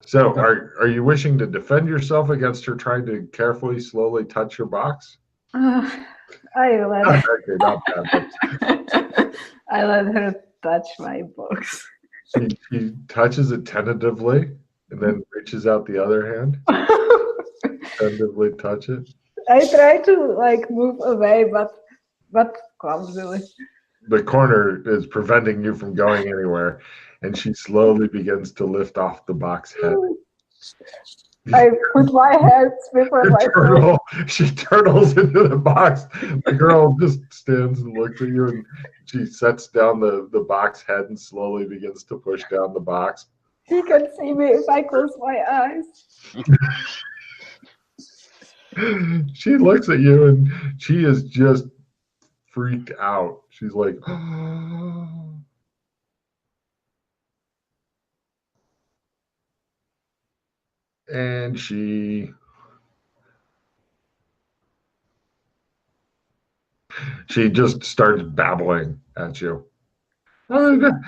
So, are you wishing to defend yourself against her trying to carefully, slowly touch your box? Uh, I let Okay, not bad. But I let her touch my box. she touches it tentatively and then reaches out the other hand, tentatively touch it. I try to like move away, but clumsily. The corner is preventing you from going anywhere, and she slowly begins to lift off the box head. I put my hands before my face. She turtles into the box. The girl just stands and looks at you, and she sets down the box head and slowly begins to push down the box. She can see me if I close my eyes. She looks at you, and she is just freaked out. She's like, and she just starts babbling at you. Calm down.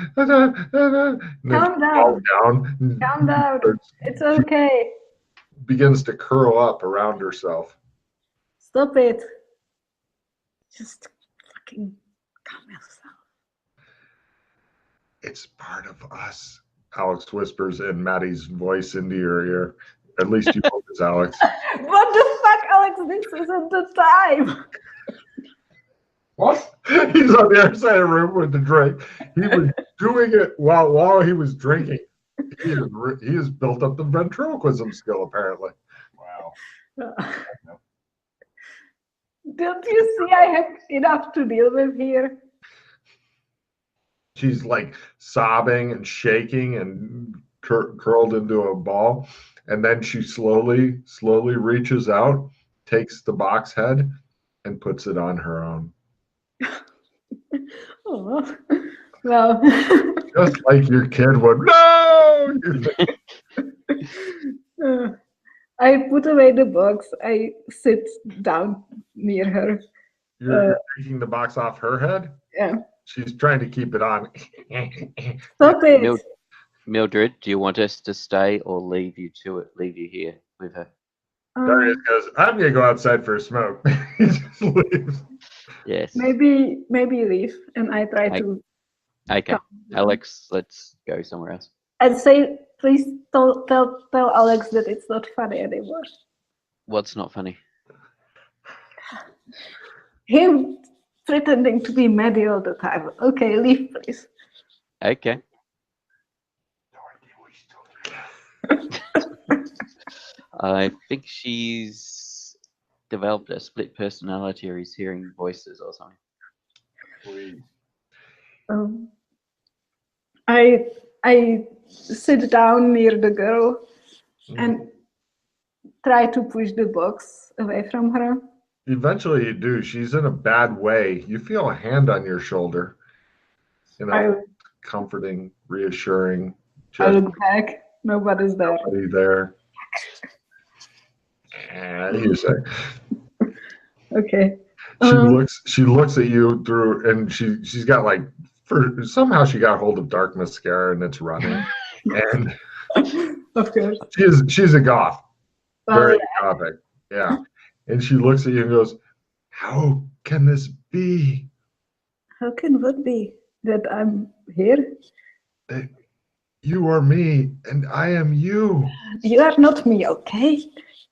Down. Calm down. It's okay. Begins to curl up around herself. Stop it. Just fucking calm yourself. It's part of us, Alex whispers in Maddie's voice into your ear. At least you hope it's Alex. What the fuck, Alex? This isn't the time. What? He's on the other side of the room with the drink. He was doing it while he was drinking. He has built up the ventriloquism skill, apparently. Wow. Don't you see I have enough to deal with here? She's like sobbing and shaking and curled into a ball. And then she slowly reaches out, takes the box head, and puts it on her own. Oh, well. Just like your kid would. No! I put away the box. I sit down near her. You're taking the box off her head? Yeah. She's trying to keep it on. Stop it. Mildred, do you want us to stay or leave you here with her? Darius goes, I'm going to go outside for a smoke. He just leaves. Yes. Maybe leave, and I try to. Okay, Alex, let's go somewhere else. And say, please tell Alex that it's not funny anymore. What's not funny? Him pretending to be Maddie all the time. Okay, leave, please. Okay. I think she's developed a split personality, or he's hearing voices or something. Please. I sit down near the girl and try to push the box away from her. Eventually you do. She's in a bad way. You feel a hand on your shoulder. You know, comforting, reassuring. I look back. Nobody's there. Nobody there. And you say, okay. She looks at you through, and she's got like, somehow she got hold of dark mascara and it's running. And of course. She's a goth. Very gothic. Yeah. Yeah. And she looks at you and goes, how can this be? How can what be? That I'm here? That you are me and I am you. You are not me, okay?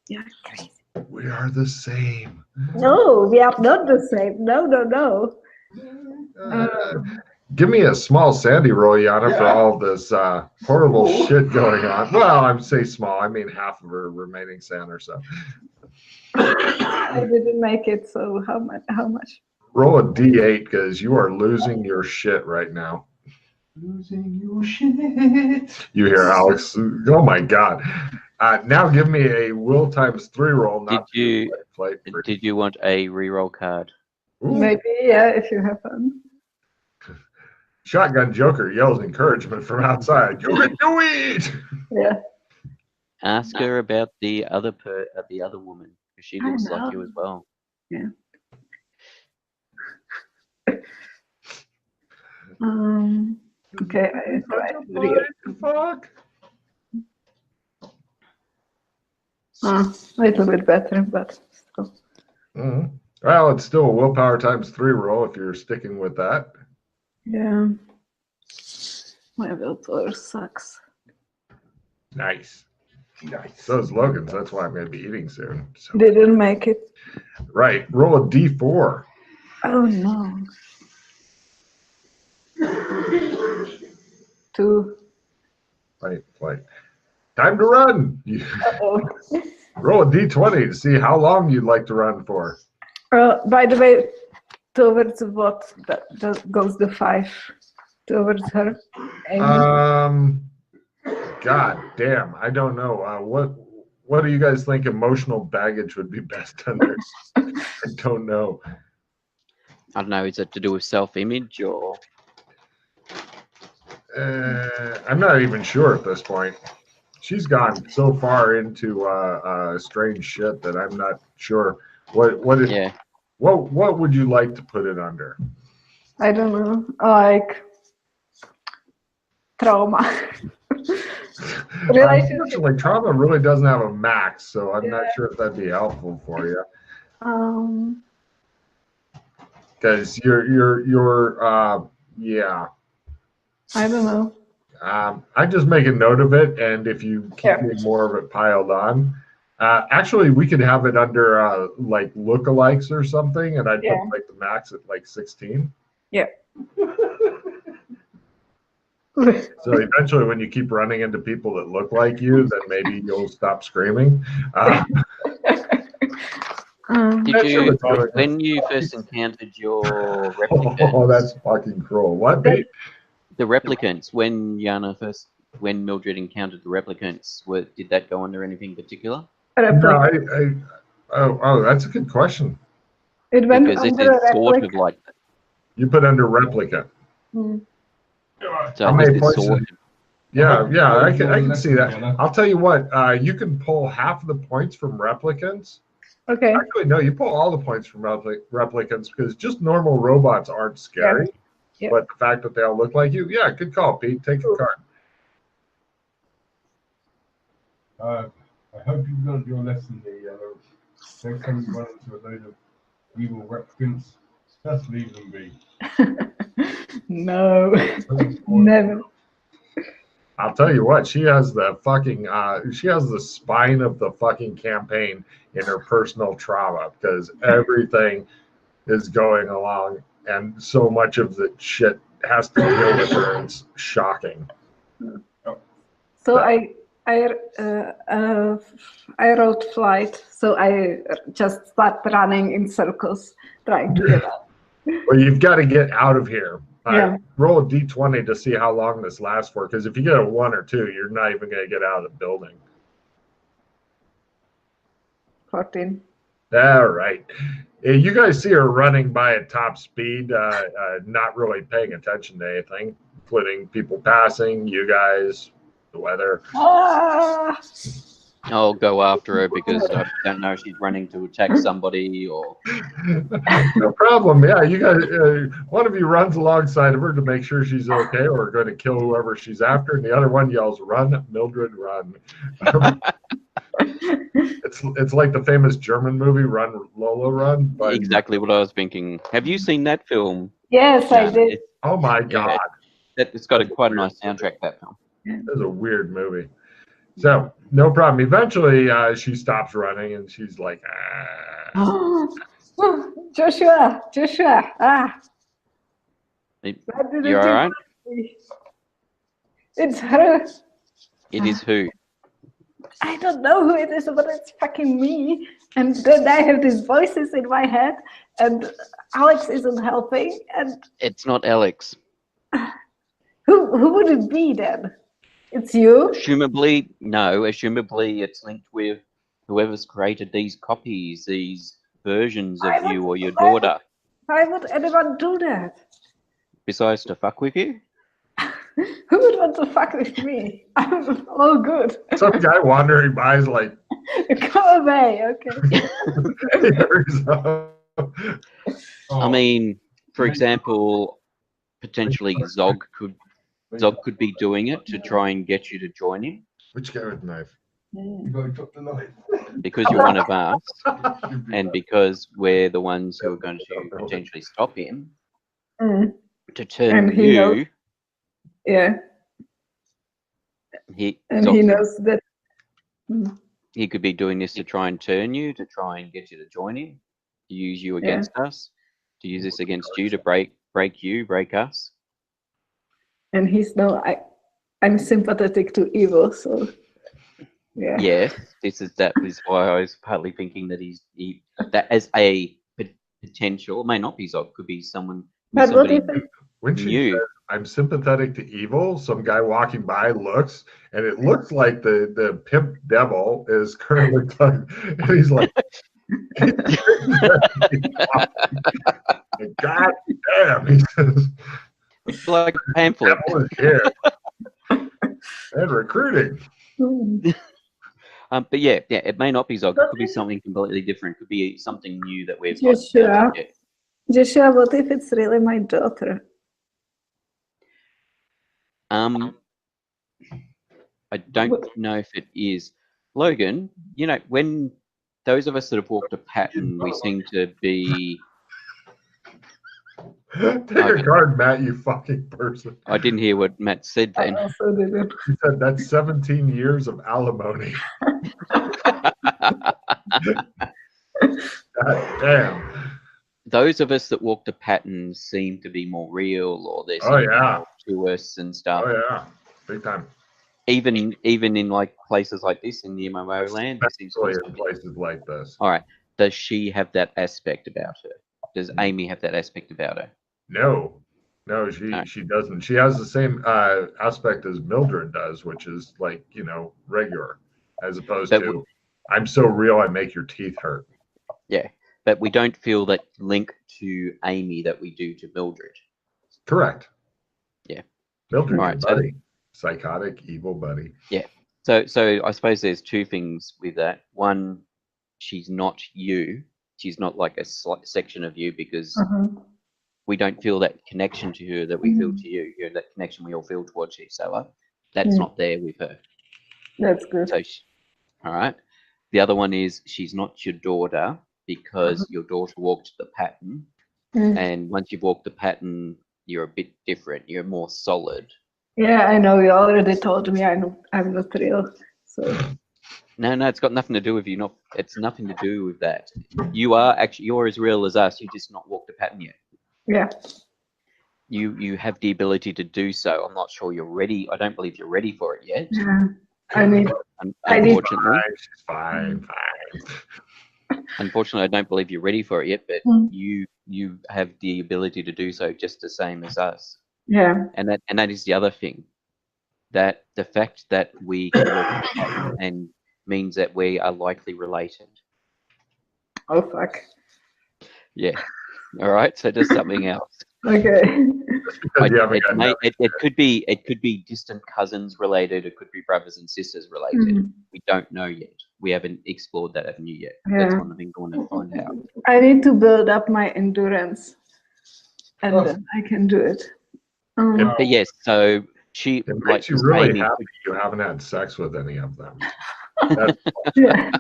You're crazy. We are the same. No, we are not the same. No. Give me a small sandy roll, Yana, for all this horrible shit going on. Well, I'm say small. I mean half of her remaining sand or so. I didn't make it, so how much? Roll a d8 because you are losing your shit right now. Losing your shit. You hear Alex? Oh my god! Now give me a will times 3 roll. Did you want a reroll card? Ooh. Maybe, yeah, if you have fun. Shotgun Joker yells encouragement from outside. You can do it! Yeah. Ask her about the other woman, because she looks like you as well. Yeah. Okay. Fuck. A little bit better, but still. Mhm. Well, it's still a willpower times 3 roll if you're sticking with that. Yeah. My willpower sucks. Nice. Nice. So is Logan's. That's why I'm going to be eating soon. So. Didn't make it. Right. Roll a d4. Oh no. 2. Right. Time to run. Uh-oh. Roll a d20 to see how long you'd like to run for. By the way, towards what goes the 5? Towards her? Amy? God damn. I don't know. What do you guys think emotional baggage would be best under? I don't know. I don't know. Is it to do with self-image or? I'm not even sure at this point. She's gone so far into strange shit that I'm not sure what would you like to put it under? I don't know. Like trauma. Relationship. Unfortunately, trauma really doesn't have a max, so I'm not sure if that'd be helpful for you. Because you're yeah. I don't know. I just make a note of it, and if you keep getting more of it piled on, actually we could have it under like lookalikes or something, and I'd put like the max at like 16. Yeah. So eventually, when you keep running into people that look like you, then maybe you'll stop screaming. Did you, when you first encountered your replicants? Oh, that's fucking cruel. What? The replicants, when Mildred encountered the replicants, did that go under anything particular? No, oh, that's a good question. It went Because under this is sort of like that. You put under replicant. So this is sort of. Yeah, I can see that. I'll tell you what, you can pull half the points from replicants. Okay. Actually, no, you pull all the points from replicants because just normal robots aren't scary. Yeah. But the fact that they all look like you, good call, Pete. Take a card. I hope you've learned your lesson here, Yellow. Next time you run into a load of evil replicants, just leave them be. No, never. I'll tell you what, she has the spine of the fucking campaign in her personal trauma because everything is going along and so much of the shit has to deal with her. It's shocking. So I wrote flight, so I just start running in circles trying to get out. Well, you've got to get out of here. Roll a d20 to see how long this lasts for, because if you get a 1 or 2, you're not even going to get out of the building. 14. All right. You guys see her running by at top speed, not really paying attention to anything, including people passing, you guys, the weather. I'll go after her because I don't know if she's running to attack somebody or. No problem. Yeah, you guys. One of you runs alongside of her to make sure she's okay, or going to kill whoever she's after, and the other one yells, "Run, Mildred, run!" It's like the famous German movie, "Run, Lola, Run." But exactly what I was thinking. Have you seen that film? Yes, I did. Oh my god! It's got quite a nice soundtrack. That film. It's a weird movie. So, no problem. Eventually, she stops running and she's like, Joshua. You all right? It's her. It is who? I don't know who it is, but it's fucking me. And then I have these voices in my head, and Alex isn't helping. And it's not Alex. Who would it be then? It's you? Assumably, no. Assumably, it's linked with whoever's created these copies, these versions of you or your daughter. Why would anyone do that? Besides to fuck with you? Who would want to fuck with me? I'm all good. Some guy wandering by is like, go away, okay. I mean, for example, potentially Zog could be doing it to try and get you to join him. Which guy with the knife? You got to drop the knife. because you're one of us, and because we're the ones who are going to potentially stop him Mm. to turn And he knows. you. Yeah, He and he knows that. Mm. he could be doing this to try and turn you, to try and get you to join him, to use you Yeah. against us, to use this against you, to break us. And he's I'm sympathetic to evil, so yeah. Yes, that is why I was partly thinking that that as a potential, it may not be Zog, could be someone. But what Somebody if it, When she new. says, I'm sympathetic to evil, some guy walking by looks, and it looks like the pimp devil is currently talking, and he's like, God damn, he says, It's like a pamphlet. devil is here. And recruiting. But yeah, it may not be Zog. It could be something completely different. It could be something new that we've Joshua, yet. Joshua, what if it's really my daughter? I don't know if it is. Logan, you know, when those of us that have walked a pattern, we seem to be. Take a card, Matt, you fucking person. I didn't hear what Matt said then. I also didn't. He said that's 17 years of alimony. God damn. Those of us that walked a pattern seem to be more real, or there's Oh, yeah. more to us and stuff. Oh yeah, big time. Even in like places like this in the MMO land, there seems to be Especially in places like this. All right. Does she have that aspect about her? Does Amy have that aspect about her? No, she doesn't. She has the same aspect as Mildred does, which is like, you know, regular, as opposed to I'm so real I make your teeth hurt. Yeah, but we don't feel that link to Amy that we do to Mildred. Correct. Yeah. Mildred's All right, your buddy. Psychotic, evil buddy. Yeah. So I suppose there's two things with that. One, she's not you. She's not like a section of you, because we don't feel that connection to her that we feel to you. You know, that connection we all feel towards each other. That's not there with her. That's good. So, all right. The other one is she's not your daughter, because your daughter walked the pattern, and once you've walked the pattern, you're a bit different. You're more solid. Yeah, I know. You already told me I'm not real. So. No, it's got nothing to do with you. It's nothing to do with that. You're as real as us. You just not walked the pattern yet. Yeah. You have the ability to do so. I'm not sure you're ready. I don't believe you're ready for it yet. Yeah. I mean, unfortunately, she's fine. Unfortunately, I don't believe you're ready for it yet. But you have the ability to do so just the same as us. Yeah. And that is the other thing. That the fact that we can walk the pattern and means that we are likely related. Oh fuck. Yeah. All right. So just something else. Okay. It could be distant cousins related. It could be brothers and sisters related. We don't know yet. We haven't explored that avenue yet. Yeah. That's one of the things I want to find out. I need to build up my endurance, and then I can do it. But yes, so she. It makes you really happy you haven't had sex with any of them. Yeah.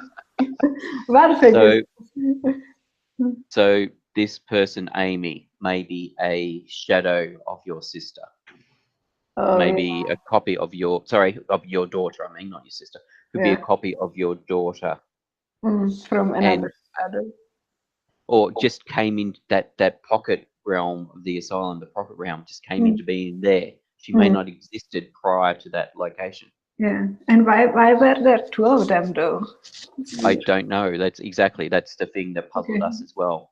So this person, Amy, may be a shadow of your sister. Maybe a copy of your daughter. I mean, not your sister. Could be a copy of your daughter from another shadow, or just came in that pocket realm of the asylum. The pocket realm just came into being there. She may not existed prior to that location. Yeah, and why were there two of them though? I don't know. That's the thing that puzzled us as well.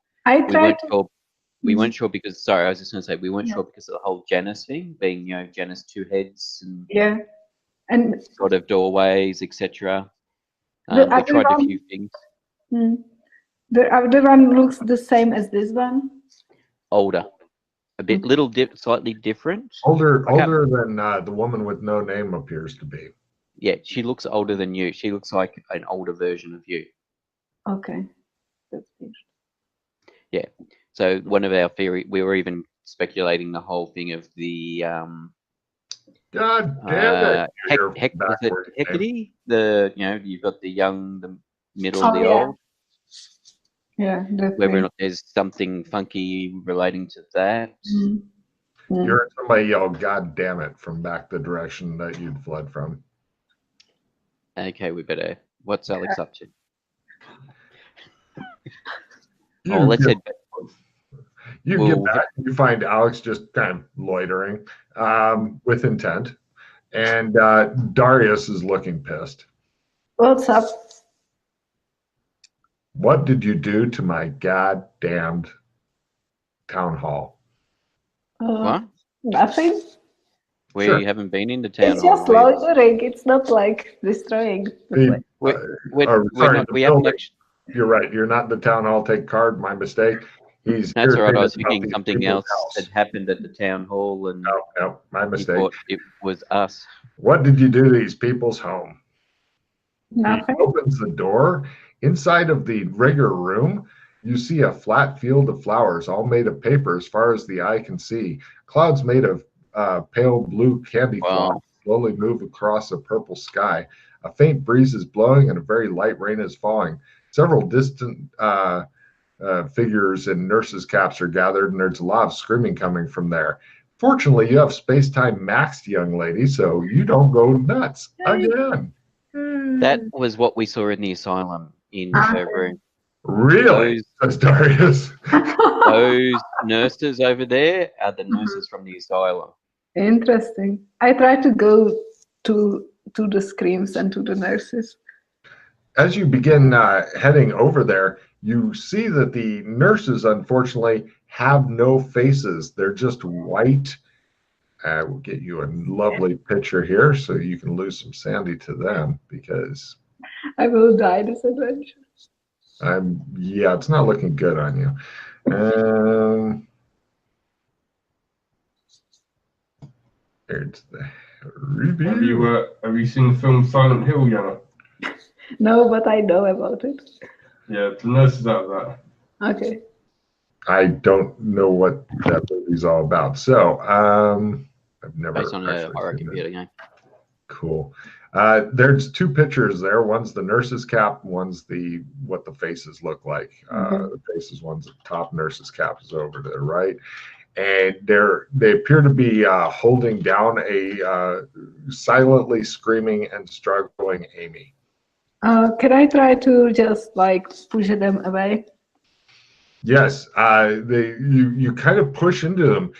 We weren't sure because I was just going to say we weren't sure because of the whole Janus thing, being Janus two heads and and sort of doorways, etc. We tried a few things. The other one looks the same as this one. Older, a bit, slightly different. Older than the woman with no name appears to be. Yeah, she looks older than you. She looks like an older version of you. Okay, that's good. Yeah. So one of our theory, we were even speculating the whole thing of the God damn it! You're Was it backwards, man. Hecate? You've got the young, the middle, Oh, the yeah. old. Yeah, the Whether or thing. not there's something funky relating to that. Mm. You heard somebody yell, God damn it, from back the direction that you'd fled from. Okay, we better. What's Alex up to? You Oh, let's get, head back. you We'll get back, you find Alex just kind of loitering with intent. And Darius is looking pissed. What's up? What did you do to my goddamned town hall? What? Nothing. We Sure. haven't been into town It's hall. just loitering. It's not like destroying the place. We haven't actually. You're right. You're not the town hall. Take card. My mistake. He's That's all right. I was irritated about thinking these something people's else house. had happened at the town hall, and No, my he mistake. thought it was us. What did you do to these people's home? Nothing. He opens the door. Inside of the regular room, you see a flat field of flowers, all made of paper as far as the eye can see. Clouds made of pale blue candy floss slowly move across a purple sky. A faint breeze is blowing and a very light rain is falling. Several distant figures in nurses' caps are gathered, and there's a lot of screaming coming from there. Fortunately, you have space-time maxed, young lady, so you don't go nuts again. That was what we saw in the asylum in her room. Really? Says Darius. Those nurses over there are the nurses from the asylum. Interesting. I try to go to the screams and to the nurses. As you begin heading over there, you see that the nurses, unfortunately, have no faces. They're just white. We'll get you a lovely picture here so you can lose some sandy to them because I will die this adventure. yeah, it's not looking good on you. There's the review. Have you seen the film Silent Hill, Yana? No, but I know about it. Yeah, the nurses out of that. Okay. I don't know what that movie's all about. So, I've never Based on a actually horror seen computer it. game. Cool. There's two pictures there. One's the nurse's cap. One's what the faces look like. The faces one's the top. Nurse's cap is over to the right, and they appear to be holding down a silently screaming and struggling Amy. Can I try to just like push them away? Yes. You kind of push into them,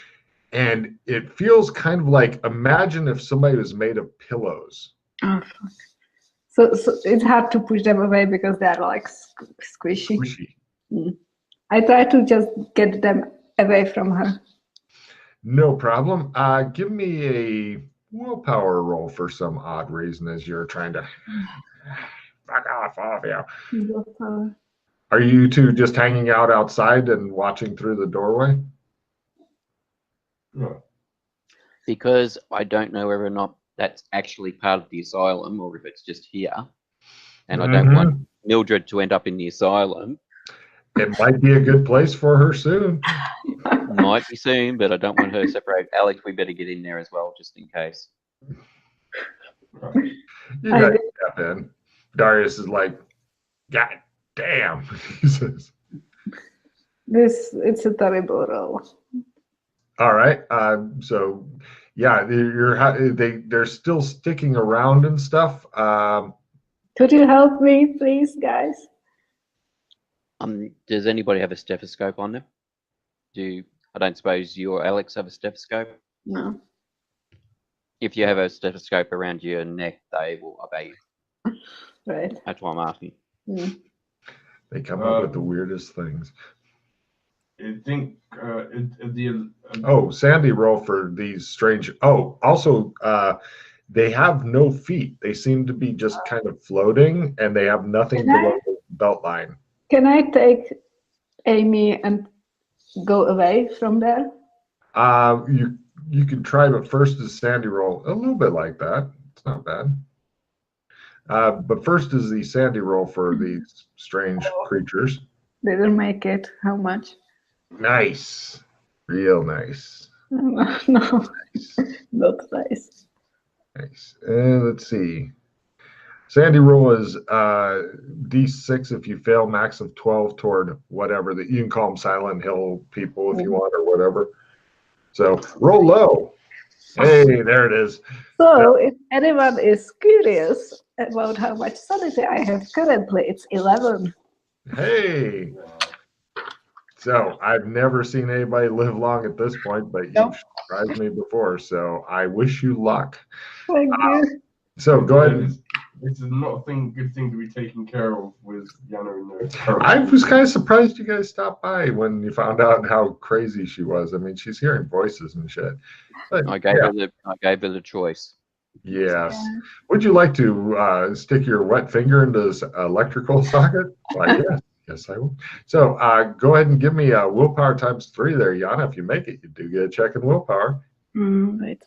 and it feels kind of like, imagine if somebody was made of pillows. Oh, fuck. So it's hard to push them away because they're like squishy. I try to just get them away from her. No problem. Give me a willpower roll for some odd reason as you're trying to fuck off, all of you. Willpower. Are you two just hanging out outside and watching through the doorway? Yeah. Because I don't know whether or not that's actually part of the asylum or if it's just here. And I don't want Mildred to end up in the asylum. It might be a good place for her soon. Might be soon, but I don't want her to separate. Alex, we better get in there as well, just in case. You guys step in. Darius is like, God damn. He says. It's a terrible role. All right. So yeah, they're still sticking around and stuff. Could you help me, please, guys? Does anybody have a stethoscope on them? I don't suppose you or Alex have a stethoscope? No. If you have a stethoscope around your neck, they will obey you. Right. That's why I'm asking. They come up with the weirdest things. I think Sandy, roll for these strange. Oh, also, they have no feet. They seem to be just kind of floating, and they have nothing below the belt line. Can I take Amy and go away from there? You can try, but first is Sandy roll. A little bit like that. It's not bad. But first is the Sandy roll for these strange creatures. Didn't make it. How much? Nice. Real nice. No, Nice. not nice. Nice. And let's see. Sandy roll is D6 if you fail, max of 12 toward whatever. That you can call them Silent Hill people if you want or whatever. So roll low. Hey, there it is. So if anyone is curious about how much sanity I have currently, it's 11. Hey. So I've never seen anybody live long at this point, but you've surprised me before. So I wish you luck. Thank you. So go ahead. This is not a good thing to be taken care of with Yana in there. I was kind of surprised you guys stopped by when you found out how crazy she was. I mean, she's hearing voices and shit. But, I gave her the choice. Yes. Would you like to stick your wet finger into this electrical socket? Why, yes. Yes, I will. So go ahead and give me a willpower times 3 there, Yana. If you make it, you do get a check in willpower. Wait.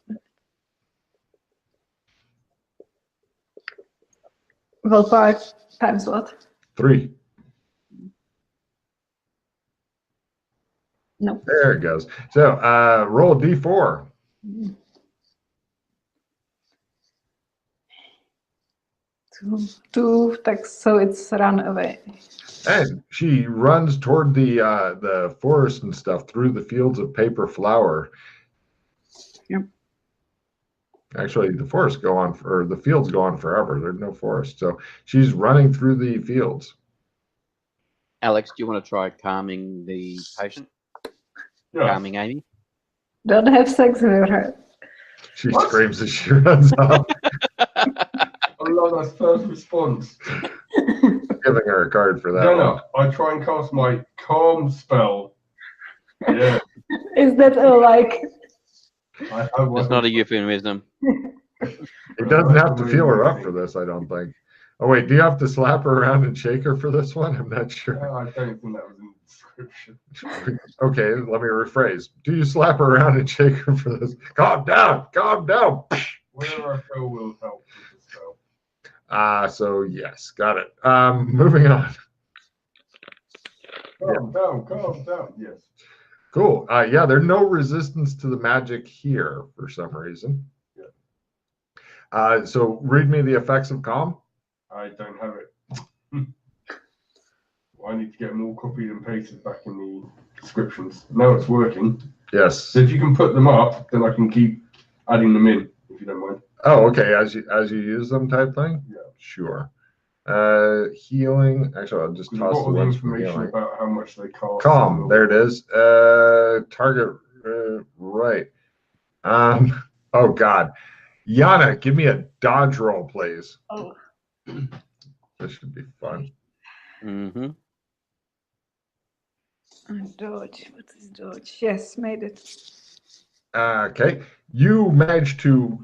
Willpower times what? 3. No. There it goes. So roll a D4. Two, so it's run away. And she runs toward the forest and stuff through the fields of paper flower. Yep. Actually, the forests go on, or the fields go on forever. There's no forest. So she's running through the fields. Alex, do you want to try calming the patient? Yeah. Calming Amy? Don't have sex with her. She screams as she runs up. I love that first response. Giving her a card for that. No, I try and cast my calm spell. Yeah. Is that like? It's not a euphemism. He doesn't have to feel her up for this, I don't think. Oh, wait, do you have to slap her around and shake her for this one? I'm not sure. I don't think that was in the description. Okay, let me rephrase. Do you slap her around and shake her for this? Calm down, calm down. Whatever I feel will help with the spell. So yes, got it. Moving on. Calm down, yes. Cool. Yeah, there's no resistance to the magic here for some reason. Yeah. So read me the effects of calm. I don't have it. I need to get them all copied and pasted back in the descriptions. Now it's working. Yes. So if you can put them up, then I can keep adding them in, if you don't mind. Oh, okay. As you use them, type thing. Yeah. Sure. Healing. Actually, I'll just We've toss got the all the ones from information healing. about how much they cost. Calm. There it is. Target. Right. Oh God. Yana, give me a dodge roll, please. Oh. This should be fun. Mm-hmm. Dodge. What is dodge? Yes, made it. Okay. You managed to.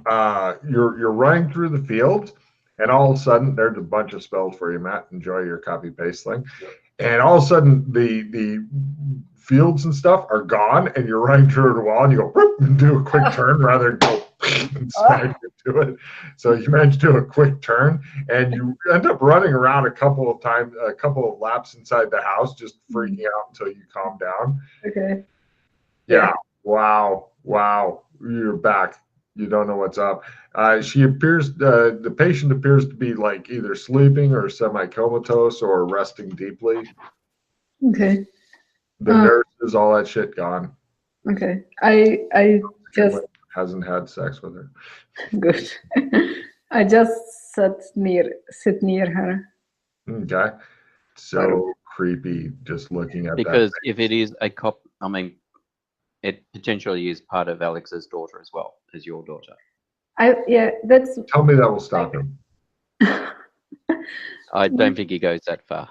You're running through the field, and all of a sudden, there's a bunch of spells for you, Matt. Enjoy your copy paste thing. Yep. And all of a sudden, the fields and stuff are gone, and you're running through the wall, and you go whoop, and do a quick turn rather than go and smack into it. So you managed to do a quick turn, and you end up running around a couple of laps inside the house, just freaking out until you calm down. Okay. Yeah. Wow. You're back. You don't know what's up. She appears. The patient appears to be like either sleeping or semi-comatose or resting deeply. Okay. The nurses, all that shit gone. Okay. I just hasn't had sex with her. good. I just sit near her. Okay. So creepy just looking at Because that. if it is a cop, I mean, it potentially is part of Alex's daughter as well as your daughter. That's. Tell me that will stop him. I don't think he goes that far.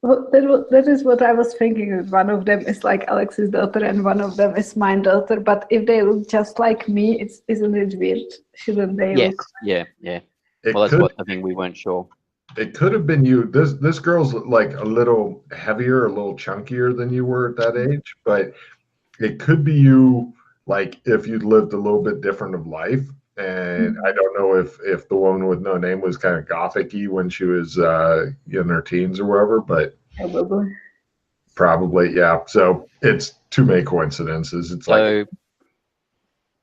Well, that is what I was thinking. One of them is like Alex's daughter and one of them is my daughter. But if they look just like me, isn't it weird? Shouldn't they Yes, look? yeah. It Well, that's could, what I think we weren't sure. it could have been you. This girl's like a little heavier, a little chunkier than you were at that age, but it could be you, like if you'd lived a little bit different of life. And I don't know if the woman with no name was kind of gothic-y when she was in her teens or whatever, but probably, yeah. So it's too many coincidences. It's So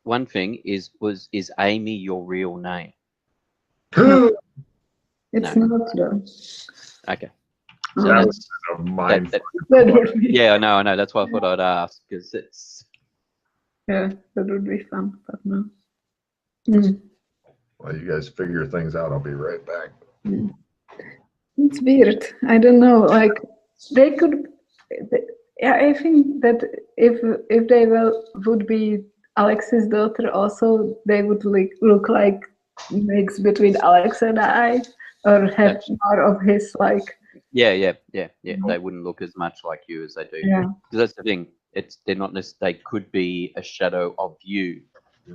one thing is Amy your real name? It's No. not though. Okay. Oh. So That that's was a mind. that- That would be, yeah, I know. That's why I thought I'd ask, because it's yeah, that would be fun, but no. Mm. While you guys figure things out, I'll be right back. It's weird. I don't know. Like they could. Yeah, I think that if they would be Alex's daughter, also they would look like mix between Alex and I, or have more of his like. yeah. They wouldn't look as much like you as they do. Yeah. Because that's the thing. They're not necessarily. They could be a shadow of you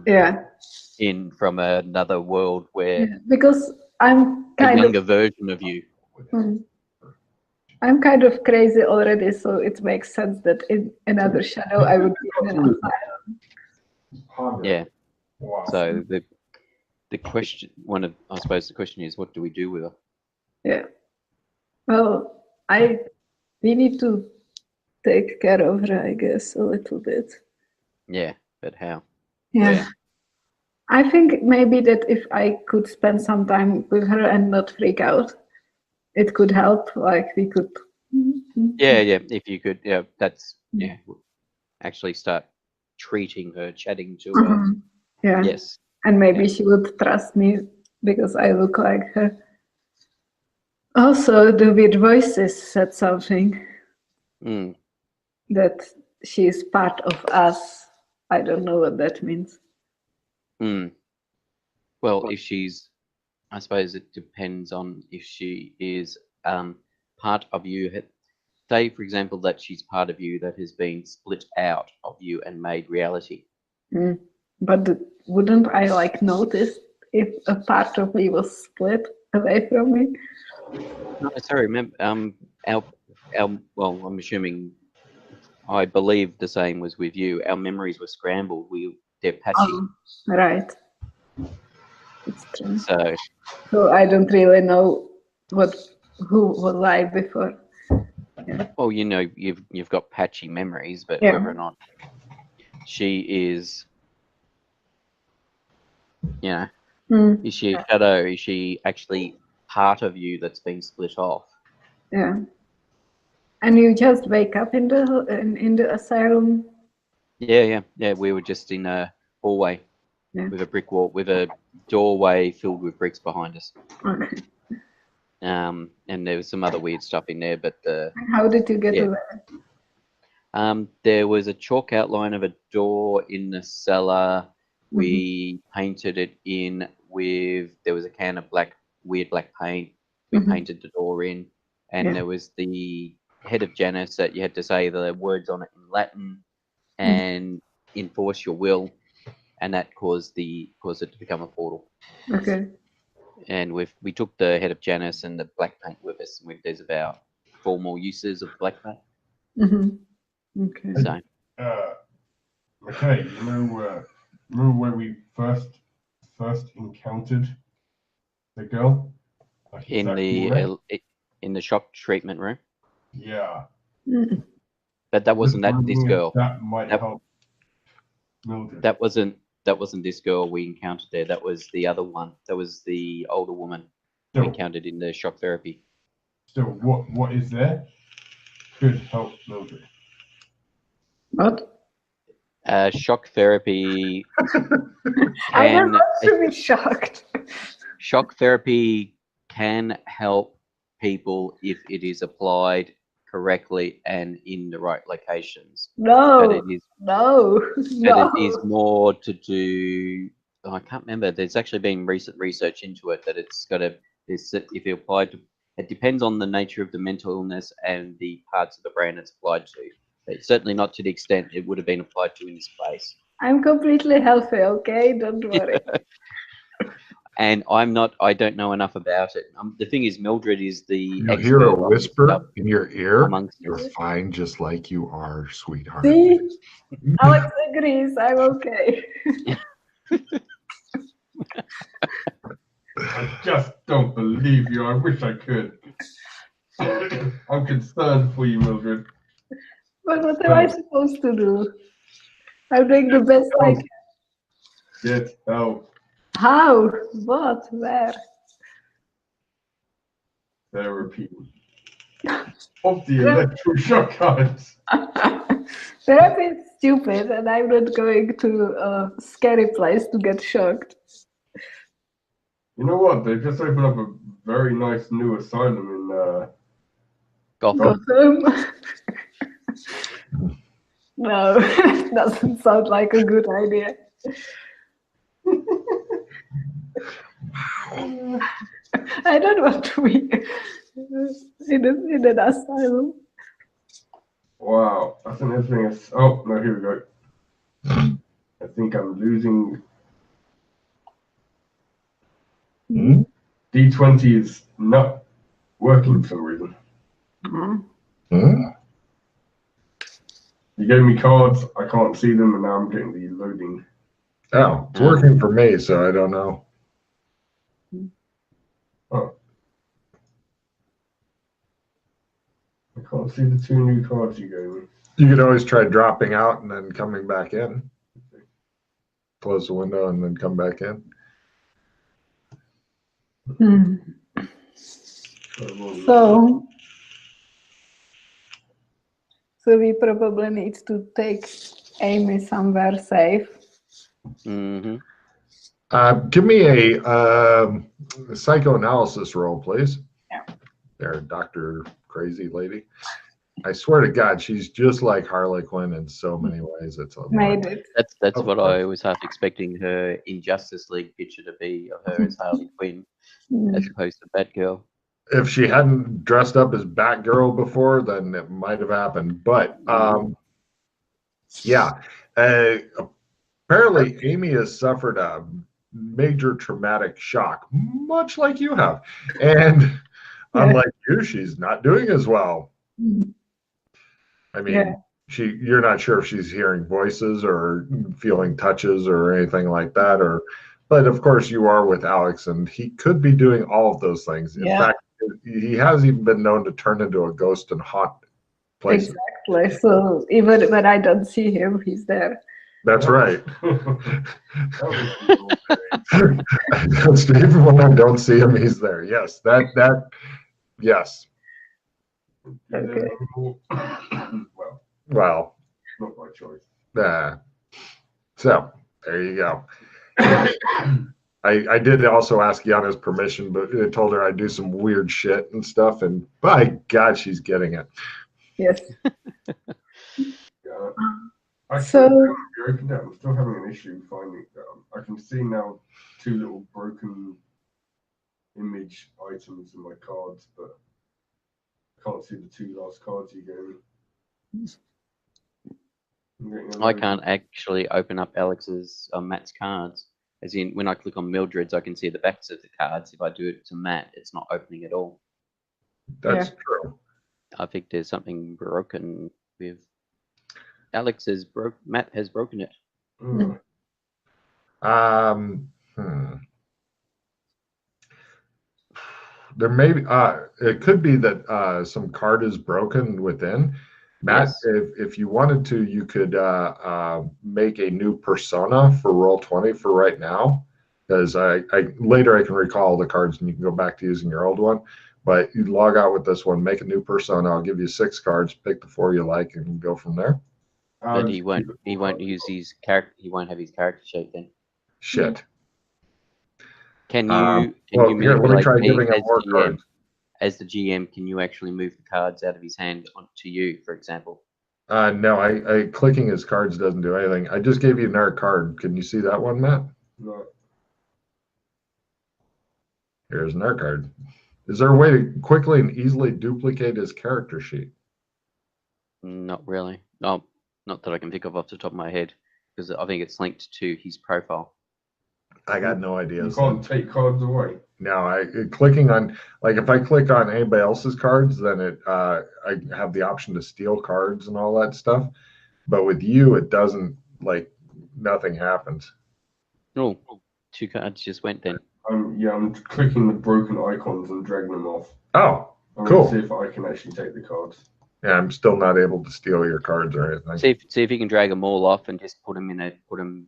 Yeah. from another world where Yeah. Because I'm a kind younger of. version of you. I'm kind of crazy already, so it makes sense that in another shadow I would be in an asylum. Yeah. Wow. So the question, I suppose the question is, what do we do with her? Yeah. Well, we need to take care of her, I guess, a little bit. Yeah, but how? Yeah. Where? I think maybe that if I could spend some time with her and not freak out, it could help. Like we could. Yeah. If you could, actually start treating her, chatting to her. Yeah. Yes. And maybe she would trust me because I look like her. Also, the weird voices said something that she is part of us. I don't know what that means. Well, if she's, I suppose it depends on if she is part of you. Say, for example, that she's part of you that has been split out of you and made reality. But wouldn't I like notice if a part of me was split away from me? No, sorry. Remember, well, I'm assuming, I believe the same was with you. Our memories were scrambled. They're patchy. Right. It's true. So I don't really know who was I before. Yeah. well, you've got patchy memories, but Yeah. whether or not she is, is she a shadow? Is she actually part of you that's been split off? Yeah. And you just wake up in the asylum? Yeah. We were just in a hallway with a brick wall, with a doorway filled with bricks behind us. Okay. And there was some other weird stuff in there, but how did you get away? There was a chalk outline of a door in the cellar. We painted it in with, there was a can of weird black paint. We painted the door in, and there was the head of Janus that you had to say the words on it in Latin and enforce your will, and that caused it to become a portal. Okay. And we took the head of Janus and the black paint with us. There's about 4 more uses of black paint. Okay. So. Okay, remember where we first encountered the girl? Like In the shock treatment room. Yeah. But that wasn't this girl. That might help Mildred. That wasn't this girl we encountered there. That was the other one. That was the older woman we encountered in the shock therapy. So what is there could help Mildred? What? Shock therapy. I don't want to be shocked. Shock therapy can help people if it is applied correctly and in the right locations. No. But it is more to do. I can't remember. There's actually been recent research into it that it's got to. If you apply to, it depends on the nature of the mental illness and the parts of the brain it's applied to. It's certainly not to the extent it would have been applied to in this place. I'm completely healthy, okay? Don't worry. And I don't know enough about it. The thing is, Mildred is the You hear a whisper in your ear. You're fine just like you are, sweetheart. See? Alex agrees. I'm okay. I just don't believe you. I wish I could. I'm concerned for you, Mildred. But what am I supposed to do? I'm doing the best I can. Get help. How? What? Where? Therapy. Of the electroshock cards. Therapy is stupid, and I'm not going to a scary place to get shocked. You know what? They've just opened up a very nice new asylum in Gotham. Gotham? No, it doesn't sound like a good idea. I don't want to be in an asylum. Wow, I think everything is. Oh, no, here we go. I think I'm losing. Hmm? D20 is not working for some reason. Mhm. Hmm? You gave me cards, I can't see them, and now I'm getting the loading. Oh, it's working for me, so I don't know. Oh. I can't see the 2 new cards you gave me. You could always try dropping out and then coming back in. Close the window and then come back in. Hmm. So we probably need to take Amy somewhere safe. Mm-hmm. Give me a psychoanalysis roll, please. Yeah. There, Dr. Crazy Lady. I swear to God, she's just like Harley Quinn in so many ways. It's a Made it. That's Of what course. I was half expecting her in Justice League picture to be, of her as Harley Quinn, as opposed to Batgirl. If she hadn't dressed up as Batgirl before, then it might have happened. But yeah, apparently Amy has suffered a major traumatic shock, much like you have, and unlike you, she's not doing as well. I mean, you're not sure if she's hearing voices or feeling touches or anything like that, but of course you are with Alex, and he could be doing all of those things. In fact, he has even been known to turn into a ghost and haunt places. Exactly. So even when I don't see him, he's there. That's right. Even when I don't see him, he's there. Yes, yes. Okay. Well, not my choice. So there you go. I did also ask Yana's permission, but I told her I'd do some weird shit and stuff, and by God, she's getting it. Yes. I'm So still having an issue finding I can see now 2 little broken image items in my cards, but I can't see the 2 last cards you gave me. I can't actually open up Alex's Matt's cards. As in, when I click on Mildred's, I can see the backs of the cards. If I do it to Matt, it's not opening at all. That's true. I think there's something broken with Alex's. Matt has broken it. There may be. It could be that some card is broken within. Matt, if you wanted to, you could make a new persona for Roll20 for right now, because I later I can recall the cards and you can go back to using your old one. But you log out with this one, make a new persona. I'll give you 6 cards, pick the 4 you like, and go from there. But he won't use his character. He won't have his character sheet then. Shit. Can you? Here, let me try giving him more cards. As the GM, can you actually move the cards out of his hand onto you, for example? No, I clicking his cards doesn't do anything. I just gave you another card. Can you see that one, Matt? No. Here's another card. Is there a way to quickly and easily duplicate his character sheet? Not really. No, not that I can think of off the top of my head, because I think it's linked to his profile. I got no idea. You can't take cards away. No, clicking on, like, if I click on anybody else's cards, then I have the option to steal cards and all that stuff. But with you, it doesn't, like, nothing happens. Oh, 2 cards just went then. I'm clicking the broken icons and dragging them off. Oh, I'm cool. gonna see if I can actually take the cards. Yeah, I'm still not able to steal your cards or anything. See if you can drag them all off and just put them a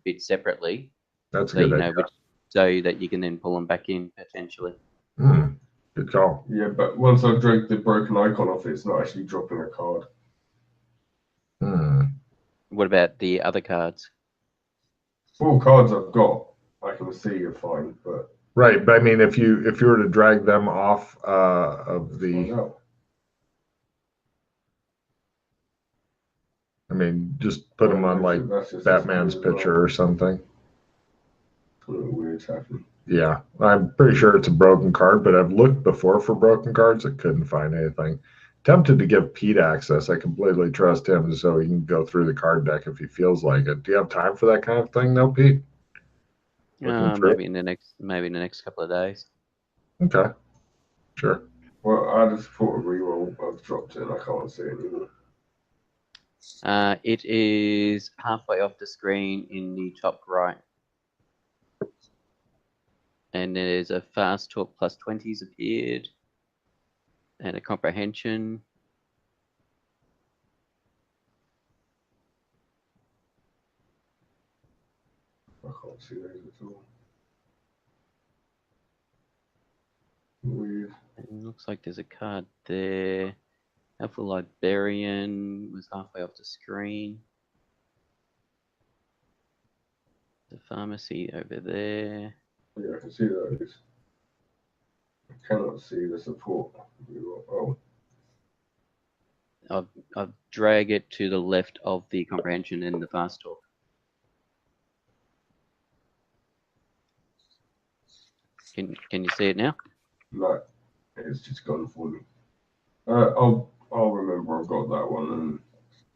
bit separately. That's a so good you idea. know so that you can then pull them back in potentially. Good call. Yeah, but once I've dragged the broken icon off, it's not actually dropping a card. What about the other cards? All cards I've got, I can see are fine, but Right, but I mean, if you were to drag them off of the, no. I mean, just put them on like That's just Batman's disappeared as picture or something. Something weird's happening. Yeah, I'm pretty sure it's a broken card, but I've looked before for broken cards. I couldn't find anything. Tempted to give Pete access. I completely trust him, so he can go through the card deck if he feels like it. Do you have time for that kind of thing, though, Pete? Maybe in the next couple of days. Okay, sure. Well, I just thought a reroll. I've dropped it and I can't see it anymore. It is halfway off the screen in the top right. And there's a fast talk plus 20s appeared. And a comprehension. I can't see those at all. Weird. It looks like there's a card there. Helpful Librarian was halfway off the screen. The pharmacy over there. Yeah, I can see those. I cannot see the support. Oh, I've dragged it to the left of the comprehension and the fast talk. Can you see it now? no, it's just gone for me. I'll remember I've got that one, and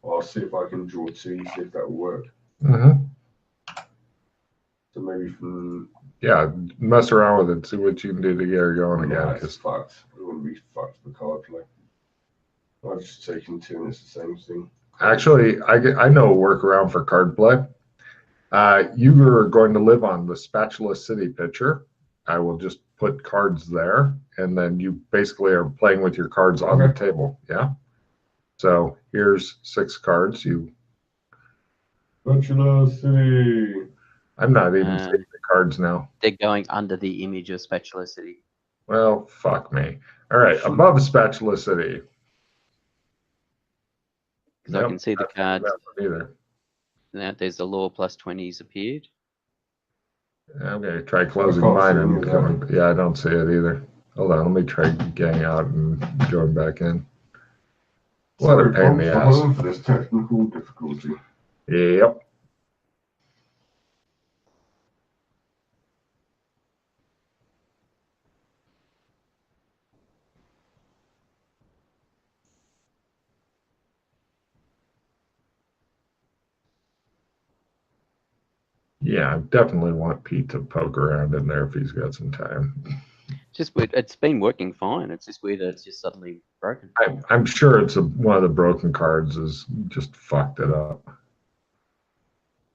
I'll see if I can draw two, see if that will work. So maybe from Yeah, mess around with it, see what you can do to get her going again. it's fucked. It wouldn't be fucked for card play. I've just taken two, and it's the same thing. Actually, I know a workaround for card play. You are going to live on the Spatula City picture. I will just put cards there, and then you basically are playing with your cards on the table. Yeah. So here's 6 cards. Spatula City. I'm not even seeing the cards now. They're going under the image of Spatula City. Well, fuck me. All right, above Spatula City. Because I can see the cards. Either. Now there's the law plus 20s appeared. I'm going to try closing mine and going. Yeah, I don't see it either. Hold on, let me try getting out and going back in. What a pain in the ass. For this technical difficulty. Yep. Yeah, I definitely want Pete to poke around in there if he's got some time. Just weird. It's been working fine. It's just weird that it's just suddenly broken. I'm sure it's one of the broken cards has just fucked it up.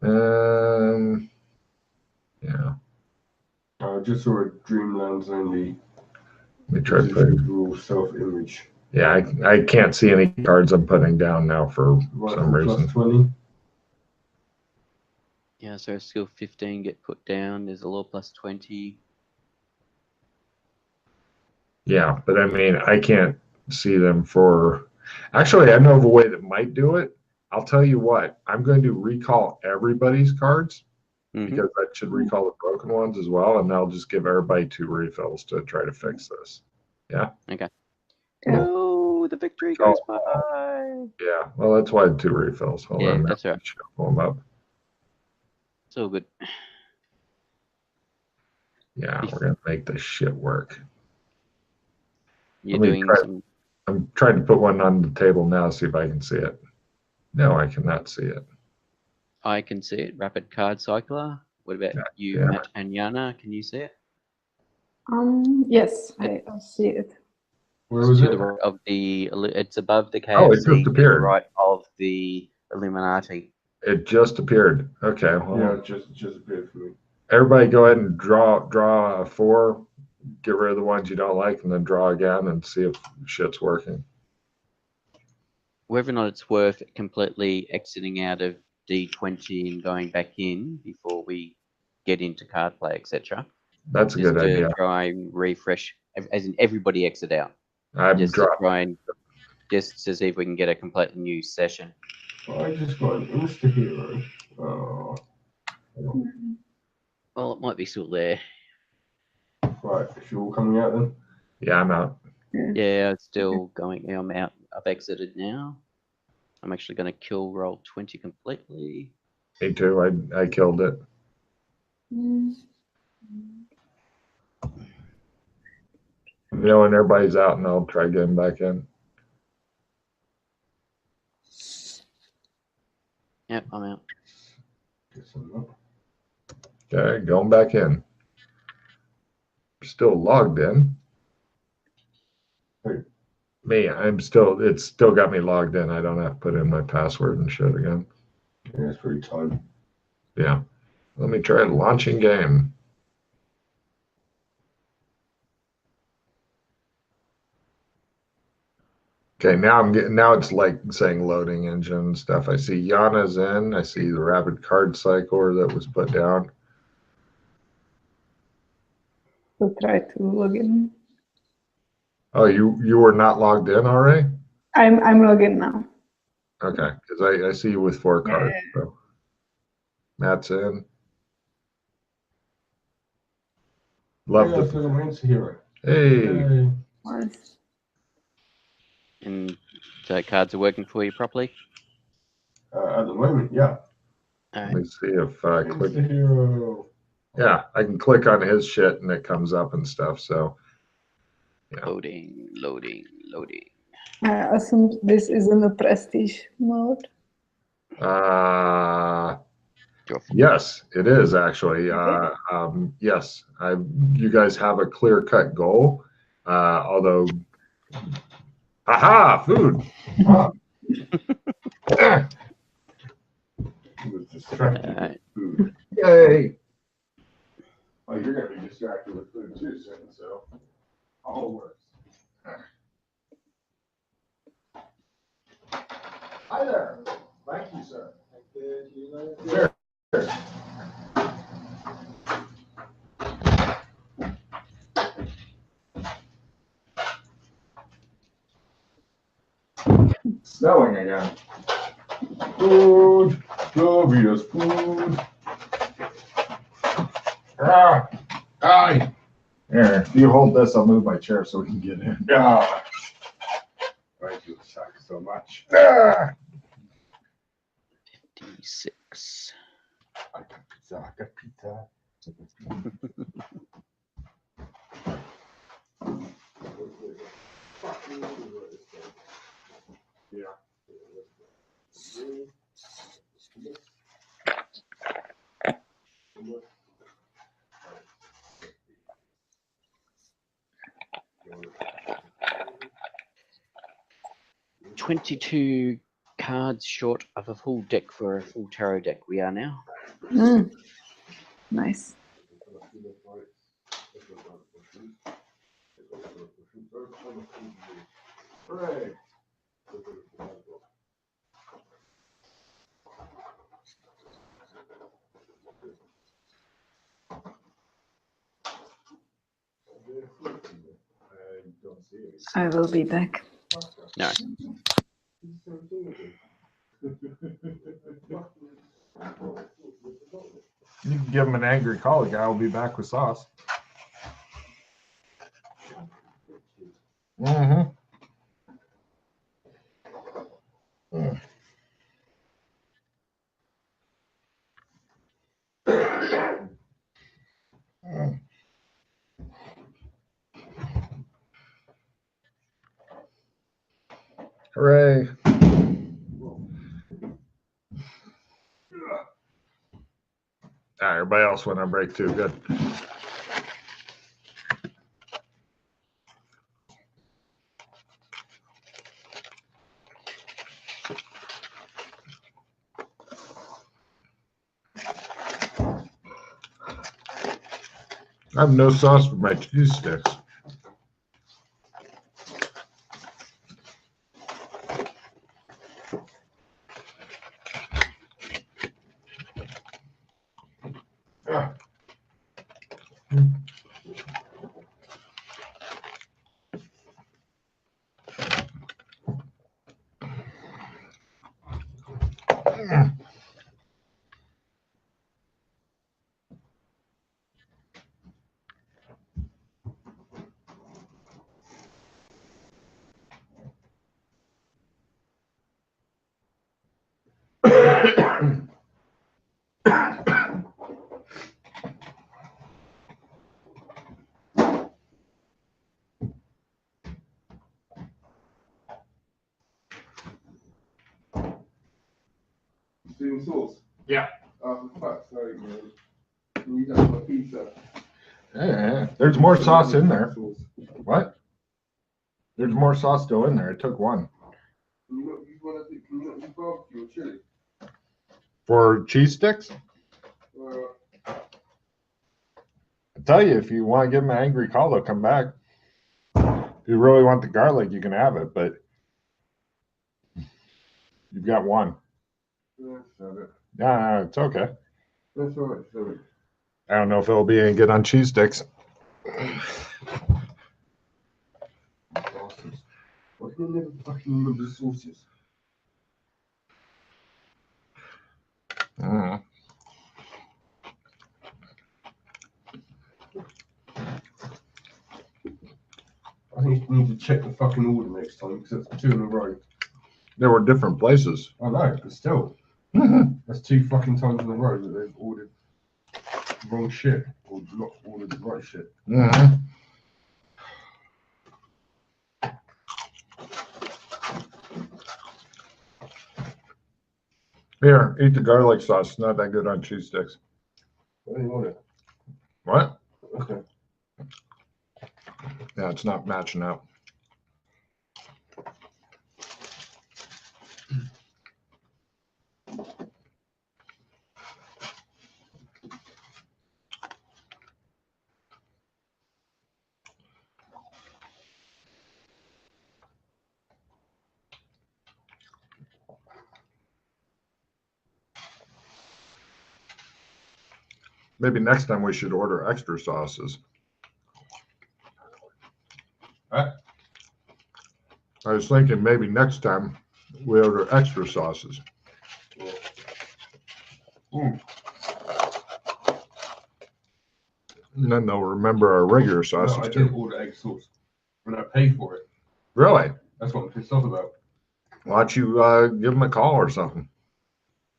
Yeah. I just saw a Dreamlands only. Let me try to put self-image. Yeah, I can't see any cards I'm putting down now for some reason. Plus 20. Yeah, so skill 15 get put down. There's a law plus 20. Yeah, but I mean, I can't see them for. Actually, I know of a way that might do it. I'll tell you what. I'm going to recall everybody's cards because that should recall the broken ones as well, and I'll just give everybody 2 refills to try to fix this. Yeah. Okay. Oh, the victory goes by. Yeah. Well, that's why 2 refills. Hold on. That's right. Shuffle them up. It's all good. Yeah, we're gonna make this shit work. You're doing some. I'm trying to put one on the table now, see if I can see it. No, I cannot see it. I can see it. Rapid card cycler. What about you, Matt and Yana? Can you see it? Yes, I see it. Where was it? It's above the KFC. Oh, it just appeared. Right of the Illuminati. It just appeared. Okay. Well, yeah, it just appeared for me. Everybody go ahead and draw 4, get rid of the ones you don't like, and then draw again and see if shit's working. Whether or not it's worth completely exiting out of D20 and going back in before we get into card play, etc. That's a Just good to idea. try and refresh, as in everybody exit out. I'm Just to dropped. try and just to see if we can get a completely new session. I just got an insta hero. Oh. Well, it might be still there. Right, if you're all coming out then. Yeah, I'm out. Yeah, it's still going. I'm out. I've exited now. I'm actually going to kill roll 20 completely. Me too. I killed it. Mm. You know, when everybody's out, and I'll try getting back in. Yep, I'm out. Guess I'm not. Okay, going back in. Still logged in. Who? Me, it's still got me logged in. I don't have to put in my password and shit again. Yeah, it's pretty tight. Yeah. Let me try launching game. Okay, now it's like saying loading engine and stuff. I see Yana's in. I see the rapid card cycler that was put down. So try to log in. Oh, you were not logged in already? I'm logging now. Okay, because I see you with 4 cards. Yeah. So Matt's in. Love Hey, guys, the look at my insta hero. hey. Yay. Once. And so cards are working for you properly? At the moment, yeah. All Let right. me see if I click. Insta hero. Yeah, I can click on his shit and it comes up and stuff. So yeah. Loading, loading, loading. I assume this is in the prestige mode. Yes, it is actually. Okay. Yes, you guys have a clear-cut goal. Although, aha, food. Ah. He was distracted with food. Yay. Oh, you're going to be distracted with food too soon, so all works. Hi there. Thank you, sir. Sure. Snowing again. Food. Vito's food. Ah, hi. Here, if you hold this, I'll move my chair so we can get in. Ah. Thank you, suck so much. Ah. 56. I got pizza. I got pizza. Yeah. 22 cards short of a full deck for a full tarot deck we are now. Mm. Nice. Hooray. I will be back. No. You can give him an angry call. The guy will be back with sauce. Mm-hmm. Mm. Mm. Hooray. Everybody else went on break too. Good. I have no sauce for my cheese sticks. in sauce? Yeah. Oh, for fuck's sake, man. You need that on a pizza. Yeah, there's more sauce in there. What? There's more sauce still in there. I took one. Can you not do barbecue or chili? For cheese sticks? I tell you, if you want to give them an angry call, they'll come back. If you really want the garlic, you can have it, but you've got one. That's it. Yeah, it's okay. That's all right, sorry. I don't know if it'll be any good on cheese sticks. Bastards. Why can you never fucking remember the sauces? Mm. I think you need to check the fucking order next time because that's 2 in a row. There were different places. I know, but still, that's 2 fucking times in a row that they've ordered wrong shit or not ordered the right shit. Mm-hmm. Here, eat the garlic sauce. It's not that good on cheese sticks. I didn't want it. What? Okay. Yeah, it's not matching up. Maybe next time we should order extra sauces. What? I was thinking maybe next time we order extra sauces. Mm. And then they'll remember our regular No, sauces I too. did order egg sauce, and I paid for it. Really? That's what I'm pissed off about. Why don't you give them a call or something?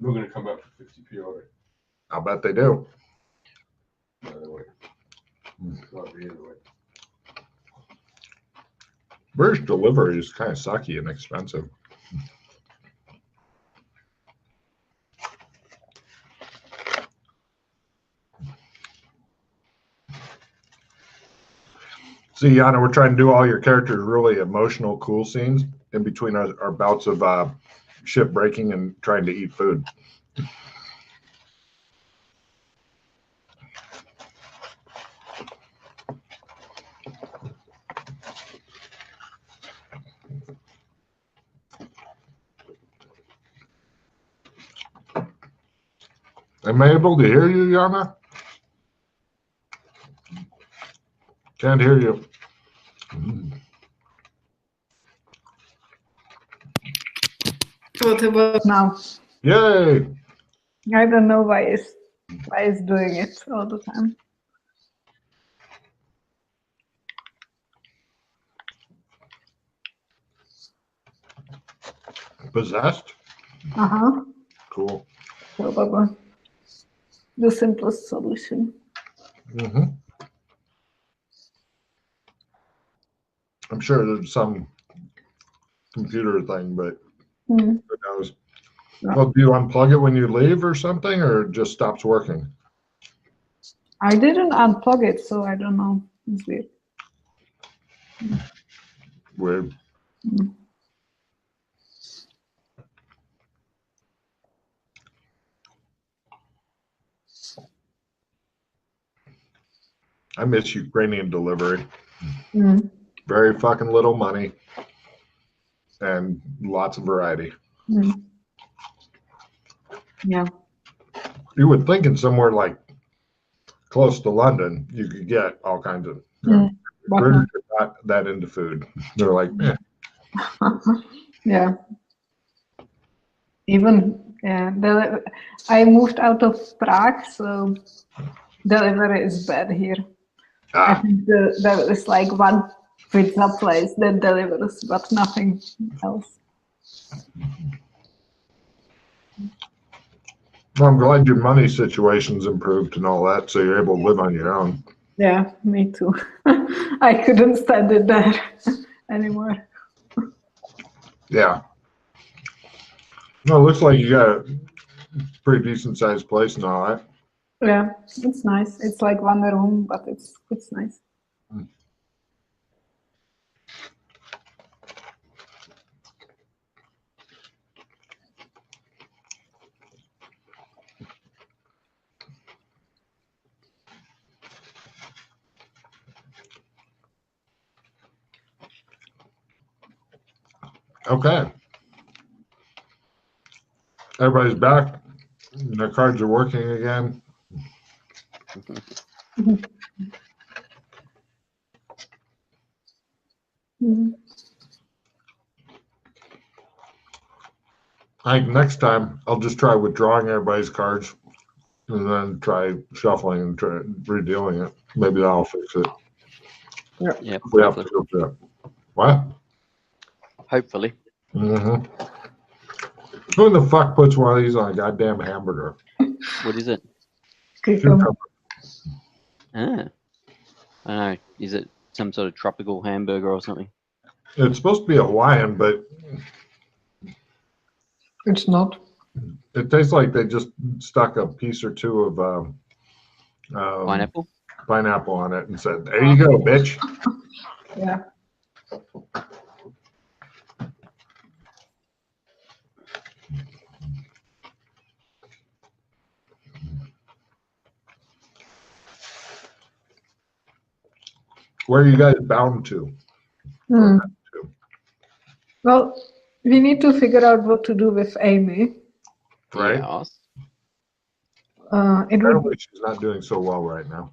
I'm not going to come back for 50p on it. I'll bet they do. No, they won't. Not really, anyway. British delivery is kind of sucky and expensive. See, Yana, we're trying to do all your characters really emotional, cool scenes in between our bouts of ship breaking and trying to eat food. Am I able to hear you, Yana? Can't hear you. What about now? Yay! I don't know why it's doing it all the time. Possessed? Uh-huh. Cool. Probably the simplest solution. Mm-hmm. I'm sure there's some computer thing, but who knows? Yeah. Well, do you unplug it when you leave or something, or it just stops working? I didn't unplug it, so I don't know. It's weird. Weird. Mm. I miss Ukrainian delivery. Mm. Very fucking little money and lots of variety. Mm. Yeah. You would think in somewhere like close to London, you could get all kinds of. But British are not that into food. They're like, eh. yeah. Even I moved out of Prague, so delivery is bad here. I Ah, think there is like one pizza place that delivers, but nothing else. well, I'm glad your money situation's improved and all that, so you're able to live on your own. Yeah, me too. I couldn't stand it there anymore. Yeah. No, it looks like you got pretty decent sized place and all that. Yeah, it's nice. It's like one room, but it's nice. Okay. Everybody's back. Their cards are working again. Mhm. I think next time I'll just try withdrawing everybody's cards and then try shuffling and try redealing it. Maybe that'll fix it. Yeah, If we have to hopefully. go through it. What? Hopefully. Mm-hmm. Who the fuck puts one of these on a goddamn hamburger? What is it? Cucumber. Ah. I don't know. Is it some sort of tropical hamburger or something? It's supposed to be Hawaiian, but It's not. it tastes like they just stuck a piece or two of Pineapple? pineapple on it and said, "There you go, bitch." Yeah. Where are you guys bound to? Hmm. Well, we need to figure out what to do with Amy. Right? Yes. It would Apparently she's not doing so well right now.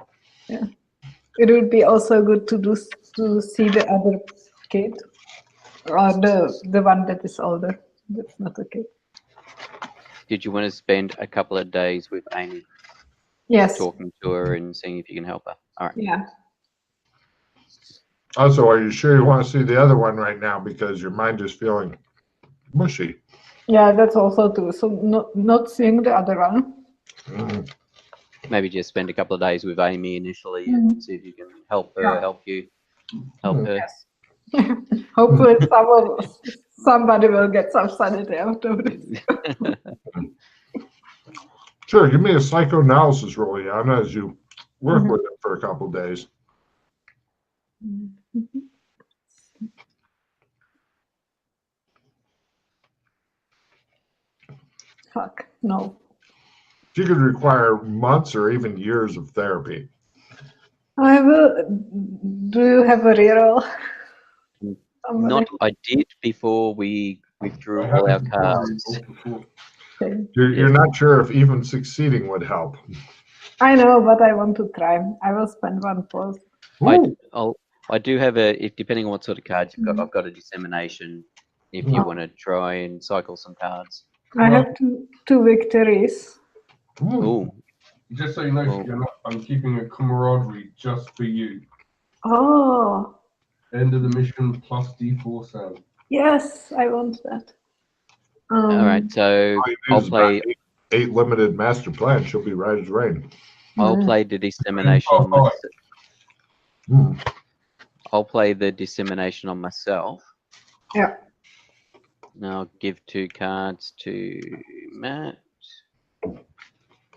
be also good to see the other kid, or the one that is older. That's not okay. Did you want to spend a couple of days with Amy, Yes. talking to her and seeing if you can help her? All right. Yeah. Also, are you sure you want to see the other one right now because your mind is feeling mushy? Yeah, that's also true. So not seeing the other one. Mm. Maybe just spend a couple of days with Amy initially and see if you can help her, Yeah. help you, help her. Yes. Hopefully somebody will get some sanity out of this. Sure, give me a psychoanalysis roll, Yana, as you work with it for a couple days. Fuck, no. She could require months or even years of therapy. I will. Do you have a reroll? Not, I did before we withdrew all our cards. You're not sure if even succeeding would help. I know, but I want to try. I will spend one pulse. I do have if depending on what sort of cards you've got, I've got a dissemination if you want to try and cycle some cards. I have two victories. Ooh. Just so you know, I'm keeping a camaraderie just for you. Oh. End of the mission plus D4 sound. Yes, I want that. All right, so I'll play 8 limited master plan. She'll be right as rain. I'll play the dissemination on myself. I'll play the dissemination on myself. Yeah. Now I'll give 2 cards to Matt.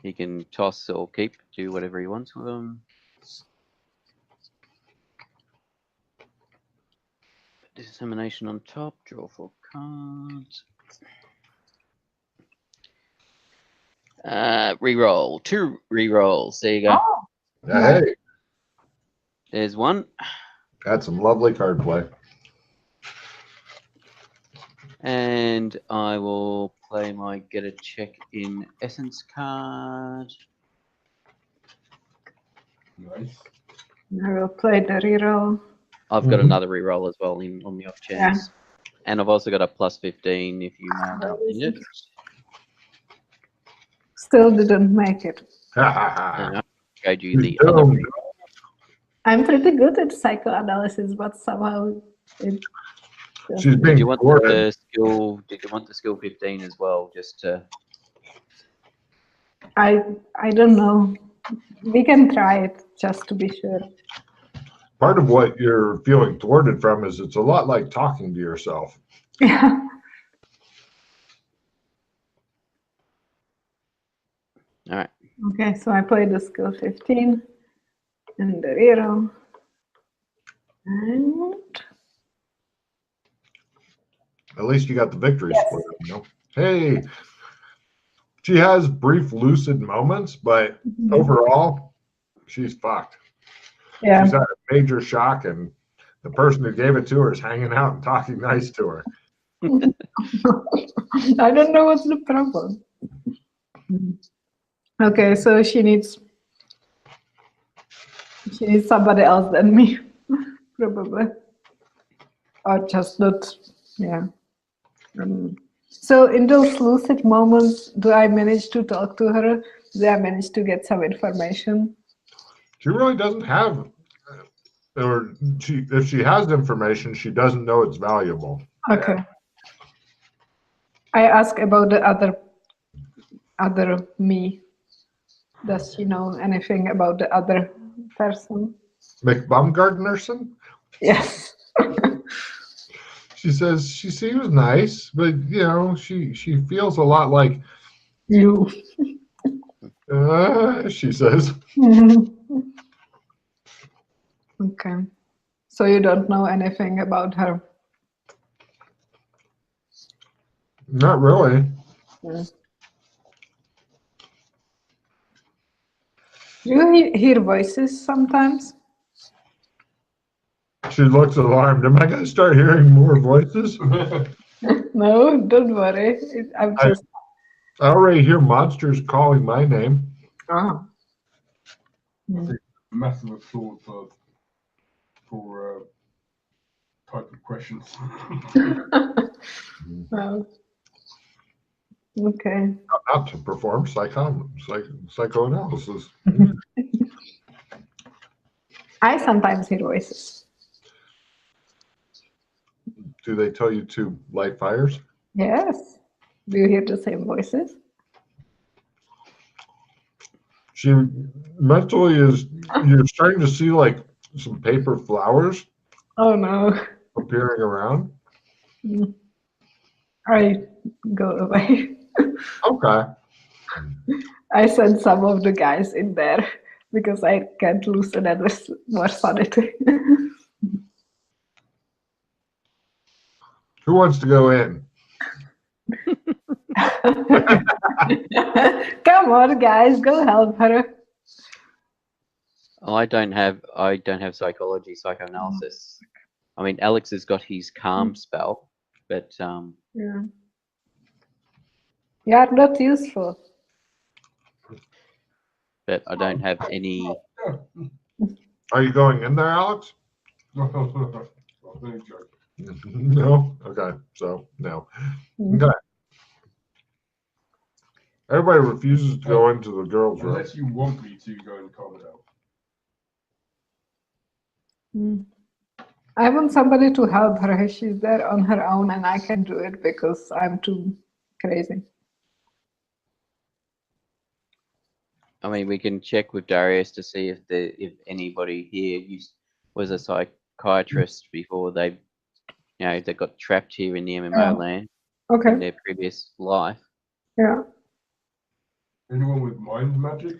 He can toss or keep, do whatever he wants with them. Dissemination on top, draw 4 cards. Reroll. 2 rerolls. There you go. Oh, Hey, There's one. that's some lovely card play. And I will play my get a check in essence card. Nice. I will play the reroll. I've got another reroll as well on the off chance. And I've also got a plus 15 if you need it. Still didn't make it. And I showed you the other reroll. I'm pretty good at psychoanalysis, but somehow it. She's being Did you want thwarted. the skill? Did you want the skill 15 as well? Just to. I don't know. We can try it just to be sure. Part of what you're feeling thwarted from is it's a lot like talking to yourself. Yeah. Okay, so I played the skill 15 and the reroll. And At least you got the victory Yes. split. You know? Hey, she has brief lucid moments, but overall, she's fucked. yeah, She's had a major shock, and the person who gave it to her is hanging out and talking nice to her. I don't know what's the problem. Okay, so she needs somebody else than me, probably, or just not. Yeah. So in those lucid moments, do I manage to talk to her? Do I manage to get some information? She really doesn't have, or if she has information, she doesn't know it's valuable. Okay. I ask about the other me. Does she know anything about the other person? McBumgartnerson? Yes. She says she seems nice, but you know, she feels a lot like You. she says. Okay. So you don't know anything about her? Not really. Yeah. Do you hear voices sometimes? She looks alarmed. Am I going to start hearing more voices? No, don't worry. I'm just. I already hear monsters calling my name. Oh. Massive absorb for type of questions. Well, okay. Not to perform psychoanalysis. I sometimes hear voices. Do they tell you to light fires? Yes. Do you hear the same voices? She mentally is, you're starting to see like some paper flowers Oh no. appearing around. I go away. Okay. I send some of the guys in there because I can't lose another more sanity. Who wants to go in? Come on, guys, go help her. I don't have psychoanalysis. I mean, Alex has got his calm spell, but Yeah. You are not useful. I don't have any. Are you going in there, Alex? No? Okay. So, no. Okay. Everybody refuses to go into the girls' room. Unless you want me to go and calm it down. I want somebody to help her. She's there on her own and I can do it because I'm too crazy. I mean, we can check with Darius to see if anybody here was a psychiatrist before they got trapped here in the MMO land Okay. in their previous life. Yeah. Anyone with mind magic?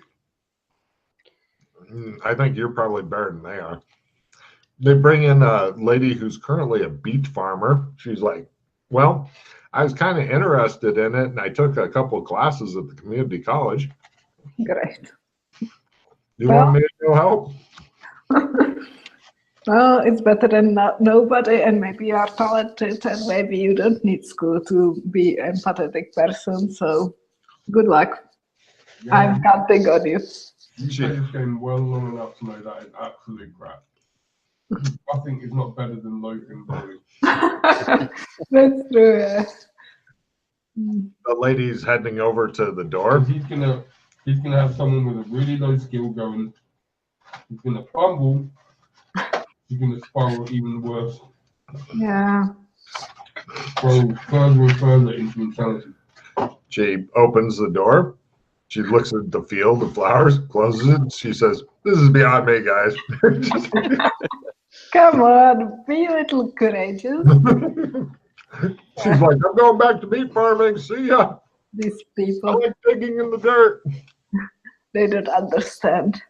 I think you're probably better than they are. They bring in a lady who's currently a beet farmer. She's like, well, I was kind of interested in it, and I took a couple of classes at the community college. Great. You want me to go help? Well, it's better than nobody, and maybe you are talented, and maybe you don't need school to be an empathetic person. So, good luck. Yeah, I'm counting on you. You play this game well long enough to know that is absolute crap. Nothing is not better than Logan Bowling. That's true. Yeah. The lady's heading over to the door. He's gonna have someone with a really low skill going. He's gonna fumble. He's gonna spiral even worse. Yeah. Go further and further into insanity. She opens the door. She looks at the field of flowers, closes it, and she says, "This is beyond me, guys." Come on, be a little courageous. She's like, "I'm going back to meat farming. See ya." These I people. like digging in the dirt. they don't understand.